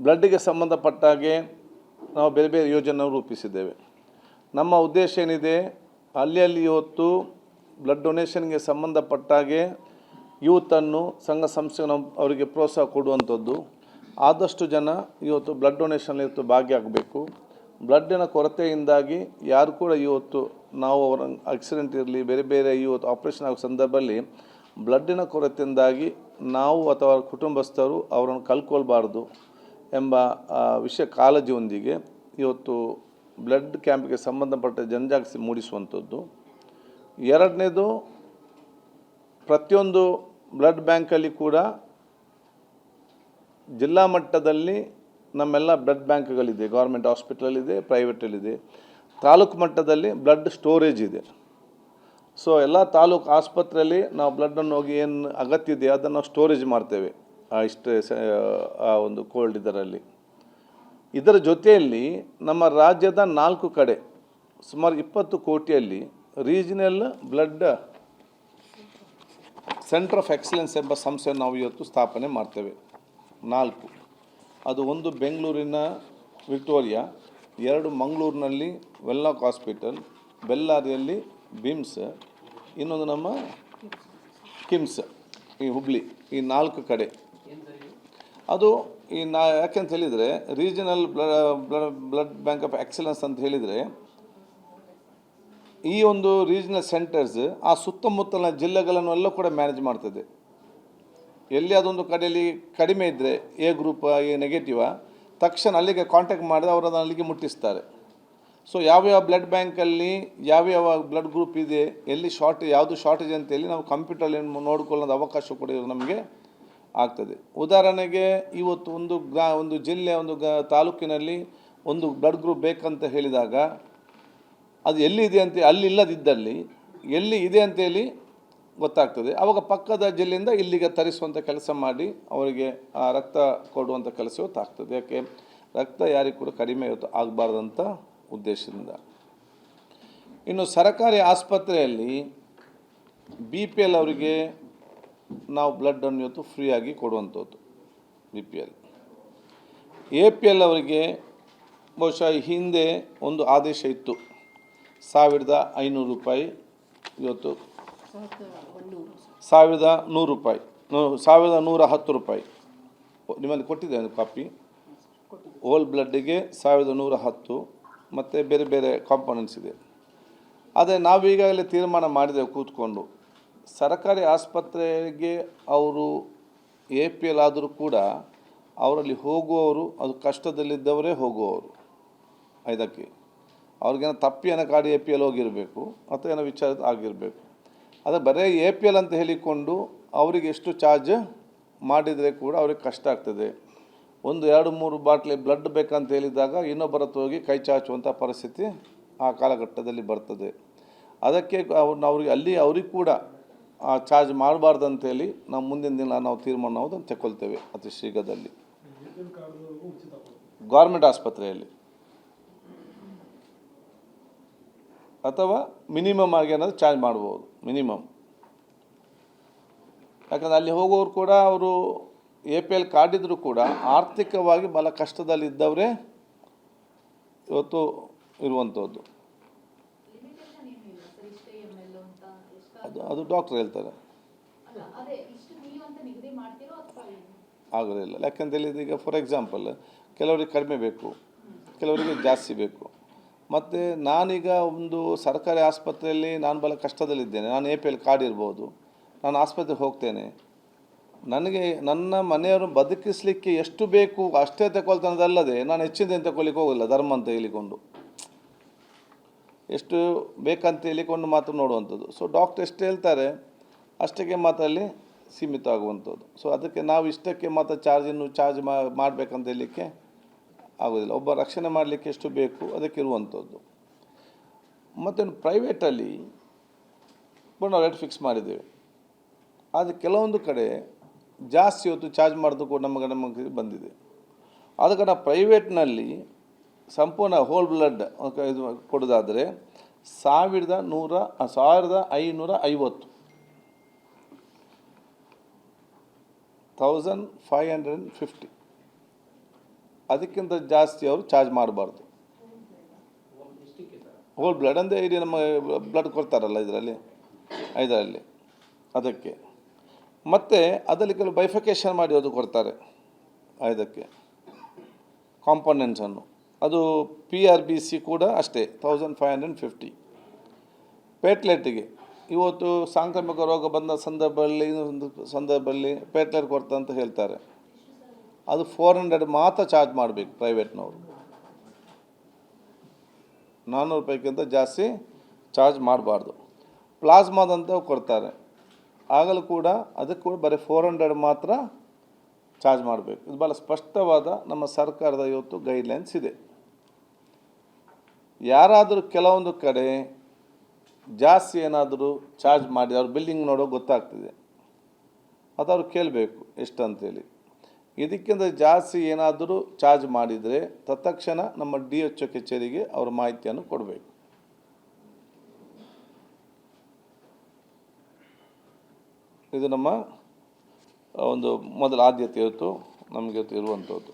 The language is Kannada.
ಬ್ಲಡ್ಗೆ ಸಂಬಂಧಪಟ್ಟಾಗೆ ನಾವು ಬೇರೆ ಬೇರೆ ಯೋಜನೆ ರೂಪಿಸಿದ್ದೇವೆ. ನಮ್ಮ ಉದ್ದೇಶ ಏನಿದೆ, ಅಲ್ಲಿ ಇವತ್ತು ಬ್ಲಡ್ ಡೊನೇಷನ್ಗೆ ಸಂಬಂಧಪಟ್ಟಾಗೆ ಯೂತನ್ನು ಸಂಘ ಸಂಸ್ಥೆಗಳನ್ನು ಅವರಿಗೆ ಪ್ರೋತ್ಸಾಹ ಕೊಡುವಂಥದ್ದು. ಆದಷ್ಟು ಜನ ಇವತ್ತು ಬ್ಲಡ್ ಡೊನೇಷನಲ್ಲಿ ಇವತ್ತು ಭಾಗಿಯಾಗಬೇಕು. ಬ್ಲಡ್ಡಿನ ಕೊರತೆಯಿಂದಾಗಿ ಯಾರು ಕೂಡ ಇವತ್ತು ನಾವು ಅವರ ಆಕ್ಸಿಡೆಂಟ್ ಇರಲಿ, ಬೇರೆ ಬೇರೆ ಇವತ್ತು ಆಪ್ರೇಷನ್ ಆಗೋ ಸಂದರ್ಭದಲ್ಲಿ ಬ್ಲಡ್ಡಿನ ಕೊರತೆಯಿಂದಾಗಿ ನಾವು ಅಥವಾ ಕುಟುಂಬಸ್ಥರು ಅವರನ್ನು ಕಳ್ಕೊಳ್ಬಾರ್ದು ಎಂಬ ವಿಷಯ ಕಾಳಜಿಯೊಂದಿಗೆ ಇವತ್ತು ಬ್ಲಡ್ ಕ್ಯಾಂಪ್ಗೆ ಸಂಬಂಧಪಟ್ಟ ಜನಜಾಗೃತಿ ಮೂಡಿಸುವಂಥದ್ದು. ಎರಡನೇದು, ಪ್ರತಿಯೊಂದು ಬ್ಲಡ್ ಬ್ಯಾಂಕಲ್ಲಿ ಕೂಡ ಜಿಲ್ಲಾ ಮಟ್ಟದಲ್ಲಿ ನಮ್ಮೆಲ್ಲ ಬ್ಲಡ್ ಬ್ಯಾಂಕ್ಗಳಿದೆ. ಗೌರ್ಮೆಂಟ್ ಹಾಸ್ಪಿಟಲಲ್ಲಿದೆ, ಪ್ರೈವೇಟಲ್ಲಿದೆ. ತಾಲೂಕು ಮಟ್ಟದಲ್ಲಿ ಬ್ಲಡ್ ಸ್ಟೋರೇಜ್ ಇದೆ. ಸೊ ಎಲ್ಲ ತಾಲೂಕು ಆಸ್ಪತ್ರೆಯಲ್ಲಿ ನಾವು ಬ್ಲಡ್ಡನ್ನು ಹೋಗಿ ಏನು ಅಗತ್ಯ ಇದೆ ಅದನ್ನು ಸ್ಟೋರೇಜ್ ಮಾಡ್ತೇವೆ ಆ ಒಂದು ಕೋಲ್ಡ್ ಇದರಲ್ಲಿ. ಇದರ ಜೊತೆಯಲ್ಲಿ ನಮ್ಮ ರಾಜ್ಯದ 4 ಕಡೆ ಸುಮಾರು 20 ಕೋಟಿಯಲ್ಲಿ regional blood centre of excellence ಎಂಬ ಸಂಸ್ಥೆಯನ್ನು ನಾವು ಇವತ್ತು ಸ್ಥಾಪನೆ ಮಾಡ್ತೇವೆ. 4 ಅದು, ಒಂದು ಬೆಂಗಳೂರಿನ ವಿಕ್ಟೋರಿಯಾ, 2 ಮಂಗಳೂರಿನಲ್ಲಿ ವೆನ್ಲಾಕ್ ಹಾಸ್ಪಿಟಲ್, ಬೆಲ್ಲಾರಿಯಲ್ಲಿ ಬಿಮ್ಸ್, ಇನ್ನೊಂದು ನಮ್ಮ ಕಿಮ್ಸ್ ಈ ಹುಬ್ಳಿ. ಈ 4 ಕಡೆ ಅದು ಯಾಕೆಂತ ಹೇಳಿದರೆ regional blood bank of excellence ಅಂತ ಹೇಳಿದರೆ, ಈ ಒಂದು ರೀಜನಲ್ ಸೆಂಟರ್ಸ್ ಆ ಸುತ್ತಮುತ್ತಲಿನ ಜಿಲ್ಲೆಗಳನ್ನು ಎಲ್ಲ ಕೂಡ ಮ್ಯಾನೇಜ್ ಮಾಡ್ತದೆ. ಎಲ್ಲಿ ಅದೊಂದು ಕಡೆಯಲ್ಲಿ ಕಡಿಮೆ ಇದ್ದರೆ ಎ ಗ್ರೂಪ್ ಎ ನೆಗೆಟಿವ ತಕ್ಷಣ ಅಲ್ಲಿಗೆ ಕಾಂಟ್ಯಾಕ್ಟ್ ಮಾಡಿದ್ರೆ ಅವರು ಅದನ್ನು ಅಲ್ಲಿಗೆ ಮುಟ್ಟಿಸ್ತಾರೆ. ಸೊ ಯಾವ್ಯಾವ ಬ್ಲಡ್ ಬ್ಯಾಂಕಲ್ಲಿ ಯಾವ್ಯಾವ ಬ್ಲಡ್ ಗ್ರೂಪ್ ಇದೆ, ಎಲ್ಲಿ ಯಾವುದು ಶಾರ್ಟೇಜ್ ಅಂತೇಳಿ ನಾವು ಕಂಪ್ಯೂಟರಲ್ಲಿ ನೋಡ್ಕೊಳ್ಳೋದು ಅವಕಾಶ ಕೂಡ ನಮಗೆ ಆಗ್ತದೆ. ಉದಾಹರಣೆಗೆ ಇವತ್ತು ಒಂದು ಜಿಲ್ಲೆ, ತಾಲೂಕಿನಲ್ಲಿ ಒಂದು ಬ್ಲಡ್ ಗ್ರೂಪ್ ಬೇಕಂತ ಹೇಳಿದಾಗ ಅದು ಎಲ್ಲಿ ಇದೆ ಅಂತ, ಅಲ್ಲಿ ಇಲ್ಲದಿದ್ದಲ್ಲಿ ಎಲ್ಲಿ ಇದೆ ಅಂತೇಳಿ ಗೊತ್ತಾಗ್ತದೆ. ಆವಾಗ ಪಕ್ಕದ ಜಿಲ್ಲೆಯಿಂದ ಇಲ್ಲಿಗೆ ತರಿಸುವಂಥ ಕೆಲಸ ಮಾಡಿ ಅವರಿಗೆ ರಕ್ತ ಕೊಡುವಂಥ ಕೆಲಸ ಗೊತ್ತಾಗ್ತದೆ. ಯಾಕೆ ರಕ್ತ ಯಾರಿಗೂ ಕೂಡ ಕಡಿಮೆ ಆಗಬಾರ್ದಂಥ ಉದ್ದೇಶದಿಂದ. ಇನ್ನು ಸರ್ಕಾರಿ ಆಸ್ಪತ್ರೆಯಲ್ಲಿ BPL ಅವರಿಗೆ ನಾವು ಬ್ಲಡ್ಡನ್ನು ಇವತ್ತು ಫ್ರೀಯಾಗಿ ಕೊಡುವಂಥದ್ದು. BPL APL ಅವರಿಗೆ ಬಹುಶಃ ಹಿಂದೆ ಒಂದು ಆದೇಶ ಇತ್ತು, 1500 ರೂಪಾಯಿ, ಇವತ್ತು 1100 ರೂಪಾಯಿ, 1110 ರೂಪಾಯಿ. ನಿಮ್ಮಲ್ಲಿ ಕೊಟ್ಟಿದೆ ಒಂದು ಕಾಪಿ. ಹೋಲ್ ಬ್ಲಡ್ಡಿಗೆ 1110 ಮತ್ತು ಬೇರೆ ಬೇರೆ ಕಾಂಪೊನೆಂಟ್ಸ್ ಇದೆ. ಆದರೆ ನಾವೀಗಾಗಲೇ ತೀರ್ಮಾನ ಮಾಡಿದೆವು ಕೂತ್ಕೊಂಡು, ಸರ್ಕಾರಿ ಆಸ್ಪತ್ರೆಗೆ ಅವರು APL ಆದರೂ ಕೂಡ ಅವರಲ್ಲಿ ಹೋಗುವವರು ಅದು ಕಷ್ಟದಲ್ಲಿದ್ದವರೇ ಹೋಗುವವರು. ಇದಕ್ಕೆ ಅವ್ರಿಗೇನೋ ತಪ್ಪಿನ ಕಾಡಿ APL ಹೋಗಿರಬೇಕು ಅಥವಾ ಏನೋ ವಿಚಾರ ಆಗಿರಬೇಕು. ಆದರೆ ಬರೀ APL ಅಂತ ಹೇಳಿಕೊಂಡು ಅವರಿಗೆ ಎಷ್ಟು ಚಾರ್ಜ್ ಮಾಡಿದರೆ ಕೂಡ ಅವ್ರಿಗೆ ಕಷ್ಟ ಆಗ್ತದೆ. 1-2-3 ಬಾಟ್ಲಿ ಬ್ಲಡ್ ಬೇಕಂತ ಹೇಳಿದಾಗ ಇನ್ನೊಬ್ಬರ ಹೋಗಿ ಕೈ ಚಾಚುವಂಥ ಪರಿಸ್ಥಿತಿ ಆ ಕಾಲಘಟ್ಟದಲ್ಲಿ ಬರ್ತದೆ. ಅದಕ್ಕೆ ಅವ್ರಿಗೆ ಕೂಡ ಚಾರ್ಜ್ ಮಾಡಬಾರ್ದು ಅಂತೇಳಿ ನಾವು ಮುಂದಿನ ದಿನ ನಾವು ತೀರ್ಮಾನ ಅದನ್ನು ತಗೊಳ್ತೇವೆ ಅತಿ ಶೀಘ್ರದಲ್ಲಿ. ಗೌರ್ಮೆಂಟ್ ಆಸ್ಪತ್ರೆಯಲ್ಲಿ ಅಥವಾ ಮಿನಿಮಮ್ ಆಗಿ ಏನಾದರೂ ಚಾರ್ಜ್ ಮಾಡ್ಬೋದು, ಮಿನಿಮಮ್. ಯಾಕಂದರೆ ಅಲ್ಲಿ ಹೋಗೋರು ಕೂಡ ಅವರು APL ಕಾರ್ಡ್ ಇದ್ದರೂ ಕೂಡ ಆರ್ಥಿಕವಾಗಿ ಬಹಳ ಕಷ್ಟದಲ್ಲಿದ್ದವರೇ ಇವತ್ತು ಇರುವಂಥದ್ದು. ಅದು ಡಾಕ್ಟರ್ ಹೇಳ್ತಾರೆ, ಆಗೋದಿಲ್ಲ. ಯಾಕಂತೇಳಿ ಈಗ ಫಾರ್ ಎಕ್ಸಾಂಪಲ್ ಕೆಲವರಿಗೆ ಕಡಿಮೆ ಬೇಕು, ಕೆಲವರಿಗೆ ಜಾಸ್ತಿ ಬೇಕು. ಮತ್ತು ನಾನೀಗ ಒಂದು ಸರ್ಕಾರಿ ಆಸ್ಪತ್ರೆಯಲ್ಲಿ ನಾನು ಭಾಳ ಕಷ್ಟದಲ್ಲಿದ್ದೇನೆ, ನಾನು APL ಕಾರ್ಡ್ ಇರ್ಬೋದು, ನಾನು ಆಸ್ಪತ್ರೆಗೆ ಹೋಗ್ತೇನೆ, ನನಗೆ ನನ್ನ ಮನೆಯವರು ಬದುಕಿಸಲಿಕ್ಕೆ ಎಷ್ಟು ಬೇಕು ಅಷ್ಟೇ ತಗೊಳ್ತಾನದಲ್ಲದೆ ನಾನು ಹೆಚ್ಚಿನ ತಗೊಳ್ಳಿಕ್ಕೆ ಹೋಗಿಲ್ಲ, ಧರ್ಮ ಅಂತ ಹೇಳಿಕೊಂಡು ಎಷ್ಟು ಬೇಕಂತ ಹೇಳಿಕೊಂಡು ಮಾತ್ರ ನೋಡುವಂಥದ್ದು. ಸೊ ಡಾಕ್ಟರ್ ಎಷ್ಟು ಹೇಳ್ತಾರೆ ಅಷ್ಟಕ್ಕೆ ಮಾತ್ರ ಅಲ್ಲಿ ಸೀಮಿತ ಆಗುವಂಥದ್ದು. ಸೊ ಅದಕ್ಕೆ ನಾವು ಇಷ್ಟಕ್ಕೆ ಮಾತ್ರ ಚಾರ್ಜ್ ಮಾಡಬೇಕಂತ ಹೇಳಲಿಕ್ಕೆ ಆಗೋದಿಲ್ಲ. ಒಬ್ಬ ರಕ್ಷಣೆ ಮಾಡಲಿಕ್ಕೆ ಎಷ್ಟು ಬೇಕು ಅದಕ್ಕಿರುವಂಥದ್ದು. ಮತ್ತು ಪ್ರೈವೇಟಲ್ಲಿ ನಾವು ರೇಟ್ ಫಿಕ್ಸ್ ಮಾಡಿದ್ದೇವೆ. ಆದರೆ ಕೆಲವೊಂದು ಕಡೆ ಜಾಸ್ತಿ ಹೊತ್ತು ಚಾರ್ಜ್ ಮಾಡೋದು ಕೂಡ ನಮಗೆ ಬಂದಿದೆ. ಆದ ಕಾರಣ ಪ್ರೈವೇಟ್ನಲ್ಲಿ ಸಂಪೂರ್ಣ ಹೋಲ್ ಬ್ಲಡ್ ಇದು ಕೊಡೋದಾದರೆ 1550 1550 ಅದಕ್ಕಿಂತ ಜಾಸ್ತಿ ಅವರು ಚಾರ್ಜ್ ಮಾಡಬಾರ್ದು. ಹೋಲ್ ಬ್ಲಡ್ ಅಂದರೆ ಇಲ್ಲಿ ನಮ್ಮ ಬ್ಲಡ್ ಕೊಡ್ತಾರಲ್ಲ ಇದರಲ್ಲಿ ಅದಕ್ಕೆ. ಮತ್ತು ಅದರಲ್ಲಿ ಕೆಲವು ಬೈಫಿಕೇಷನ್ ಮಾಡಿ ಅದು ಕೊಡ್ತಾರೆ ಇದಕ್ಕೆ ಕಾಂಪೊನೆಂಟ್ಸನ್ನು. ಅದು PRBC ಕೂಡ ಅಷ್ಟೇ 1550. ಪ್ಲೇಟ್ಲೆಟ್ಗೆ ಇವತ್ತು ಸಾಂಕ್ರಾಮಿಕ ರೋಗ ಬಂದ ಸಂದರ್ಭದಲ್ಲಿ ಪ್ಲೇಟ್ಲೆಟ್ ಕೊಡ್ತಾ ಅಂತ ಹೇಳ್ತಾರೆ. ಅದು 400 ಮಾತ್ರ ಚಾರ್ಜ್ ಮಾಡಬೇಕು ಪ್ರೈವೇಟ್ನವರು. 400 ರೂಪಾಯಿಗಿಂತ ಜಾಸ್ತಿ ಚಾರ್ಜ್ ಮಾಡಬಾರ್ದು. ಪ್ಲಾಸ್ಮಾದಂತ ಕೊಡ್ತಾರೆ, ಆಗಲೂ ಕೂಡ ಅದಕ್ಕೆ ಕೂಡ ಬರೀ 400 ಮಾತ್ರ ಚಾರ್ಜ್ ಮಾಡಬೇಕು. ಇದು ಭಾಳ ಸ್ಪಷ್ಟವಾದ ನಮ್ಮ ಸರ್ಕಾರದ ಇವತ್ತು ಗೈಡ್ಲೈನ್ಸ್ ಇದೆ. ಯಾರಾದರೂ ಕೆಲವೊಂದು ಕಡೆ ಜಾಸ್ತಿ ಏನಾದರೂ ಚಾರ್ಜ್ ಮಾಡಿ ಅವ್ರ ಬಿಲ್ಲಿಂಗ್ ನೋಡೋ ಗೊತ್ತಾಗ್ತದೆ, ಅದು ಅವ್ರು ಕೇಳಬೇಕು ಎಷ್ಟು ಅಂತೇಳಿ. ಇದಕ್ಕಿಂತ ಜಾಸ್ತಿ ಏನಾದರೂ ಚಾರ್ಜ್ ಮಾಡಿದರೆ ತತ್ಕ್ಷಣ ನಮ್ಮ DHO ಕಚೇರಿಗೆ ಅವರ ಮಾಹಿತಿಯನ್ನು ಕೊಡಬೇಕು. ಇದು ನಮ್ಮ ಒಂದು ಮೊದಲ ಆದ್ಯತೆ ಇವತ್ತು ನಮಗೆ ಇರುವಂಥದ್ದು.